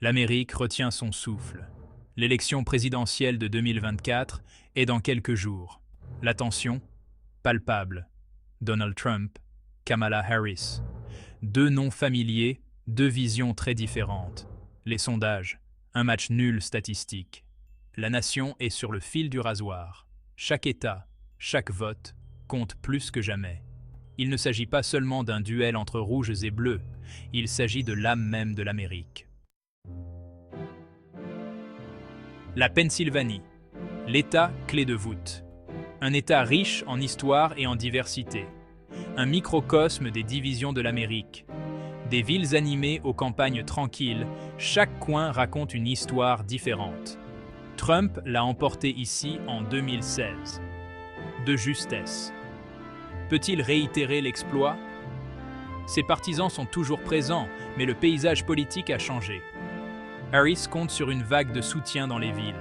L'Amérique retient son souffle. L'élection présidentielle de 2024 est dans quelques jours. La tension, palpable. Donald Trump, Kamala Harris. Deux noms familiers, deux visions très différentes. Les sondages, un match nul statistique. La nation est sur le fil du rasoir. Chaque État, chaque vote compte plus que jamais. Il ne s'agit pas seulement d'un duel entre rouges et bleus, il s'agit de l'âme même de l'Amérique. La Pennsylvanie, l'État clé de voûte. Un État riche en histoire et en diversité. Un microcosme des divisions de l'Amérique. Des villes animées aux campagnes tranquilles, chaque coin raconte une histoire différente. Trump l'a emporté ici en 2016. De justesse. Peut-il réitérer l'exploit? Ses partisans sont toujours présents, mais le paysage politique a changé. Harris compte sur une vague de soutien dans les villes.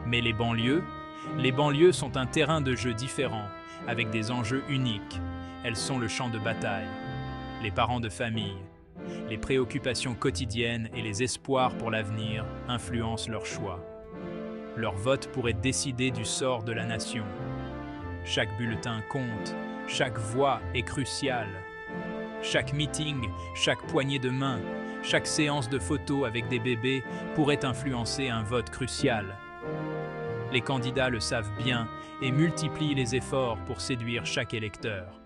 Mais les banlieues sont un terrain de jeu différent, avec des enjeux uniques. Elles sont le champ de bataille. Les parents de famille, les préoccupations quotidiennes et les espoirs pour l'avenir influencent leurs choix. Leur vote pourrait décider du sort de la nation. Chaque bulletin compte, chaque voix est cruciale. Chaque meeting, chaque poignée de main, chaque séance de photos avec des bébés pourrait influencer un vote crucial. Les candidats le savent bien et multiplient les efforts pour séduire chaque électeur.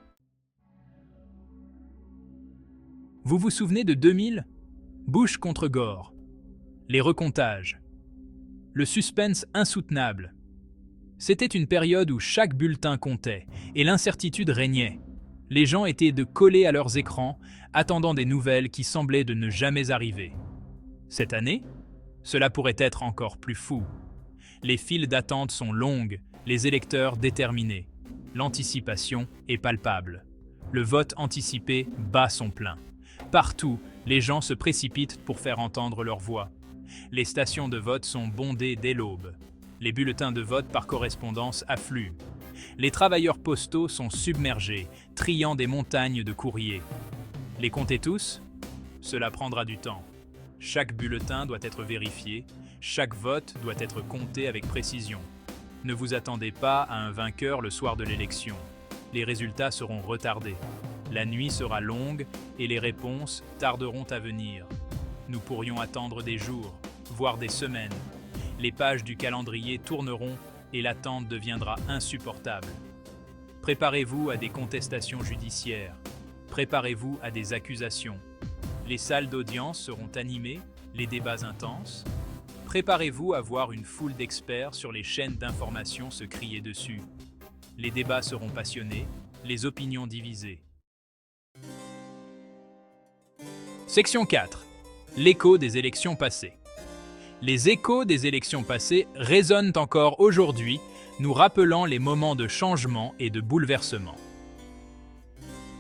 Vous vous souvenez de 2000? Bush contre Gore. Les recomptages. Le suspense insoutenable. C'était une période où chaque bulletin comptait et l'incertitude régnait. Les gens étaient collés à leurs écrans, attendant des nouvelles qui semblaient de ne jamais arriver. Cette année, cela pourrait être encore plus fou. Les files d'attente sont longues, les électeurs déterminés. L'anticipation est palpable. Le vote anticipé bat son plein. Partout, les gens se précipitent pour faire entendre leur voix. Les stations de vote sont bondées dès l'aube. Les bulletins de vote par correspondance affluent. Les travailleurs postaux sont submergés, triant des montagnes de courriers. Les compter tous? Cela prendra du temps. Chaque bulletin doit être vérifié, chaque vote doit être compté avec précision. Ne vous attendez pas à un vainqueur le soir de l'élection. Les résultats seront retardés. La nuit sera longue et les réponses tarderont à venir. Nous pourrions attendre des jours, voire des semaines. Les pages du calendrier tourneront et l'attente deviendra insupportable. Préparez-vous à des contestations judiciaires. Préparez-vous à des accusations. Les salles d'audience seront animées, les débats intenses. Préparez-vous à voir une foule d'experts sur les chaînes d'information se crier dessus. Les débats seront passionnés, les opinions divisées. Section 4. L'écho des élections passées. Les échos des élections passées résonnent encore aujourd'hui, nous rappelant les moments de changement et de bouleversement.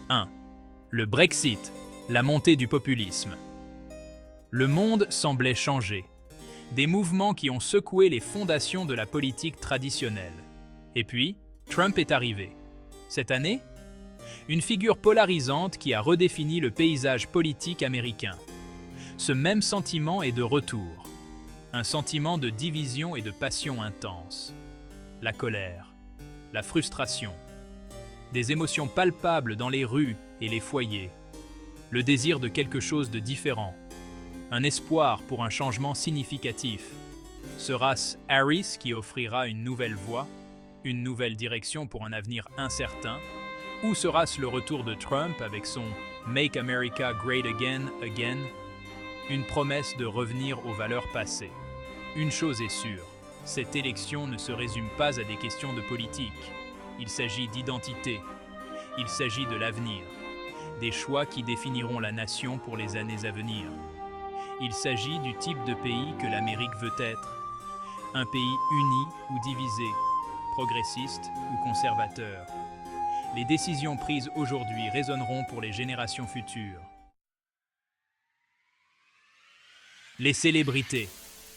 1. Le Brexit, la montée du populisme. Le monde semblait changer. Des mouvements qui ont secoué les fondations de la politique traditionnelle. Et puis, Trump est arrivé. Cette année, une figure polarisante qui a redéfini le paysage politique américain. Ce même sentiment est de retour. Un sentiment de division et de passion intense. La colère, la frustration. Des émotions palpables dans les rues et les foyers. Le désir de quelque chose de différent. Un espoir pour un changement significatif. Sera-ce Harris qui offrira une nouvelle voie, une nouvelle direction pour un avenir incertain? Ou sera-ce le retour de Trump avec son « Make America Great Again, Again », une promesse de revenir aux valeurs passées? Une chose est sûre, cette élection ne se résume pas à des questions de politique. Il s'agit d'identité, il s'agit de l'avenir, des choix qui définiront la nation pour les années à venir. Il s'agit du type de pays que l'Amérique veut être. Un pays uni ou divisé, progressiste ou conservateur. Les décisions prises aujourd'hui résonneront pour les générations futures. Les célébrités.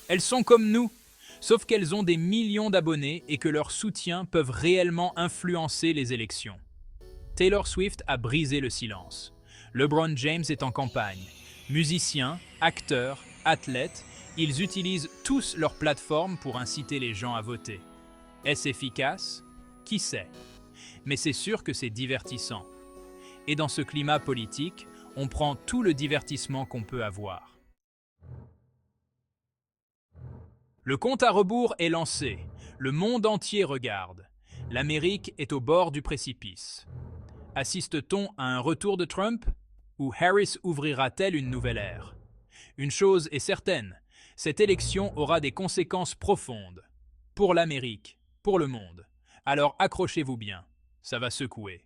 Elles sont comme nous, sauf qu'elles ont des millions d'abonnés et que leurs soutiens peuvent réellement influencer les élections. Taylor Swift a brisé le silence. LeBron James est en campagne. Musicien, acteur, athlètes, ils utilisent tous leurs plateformes pour inciter les gens à voter. Est-ce efficace? Qui sait? Mais c'est sûr que c'est divertissant. Et dans ce climat politique, on prend tout le divertissement qu'on peut avoir. Le compte à rebours est lancé. Le monde entier regarde. L'Amérique est au bord du précipice. Assiste-t-on à un retour de Trump? Ou Harris ouvrira-t-elle une nouvelle ère? Une chose est certaine, cette élection aura des conséquences profondes. Pour l'Amérique, pour le monde. Alors accrochez-vous bien, ça va secouer.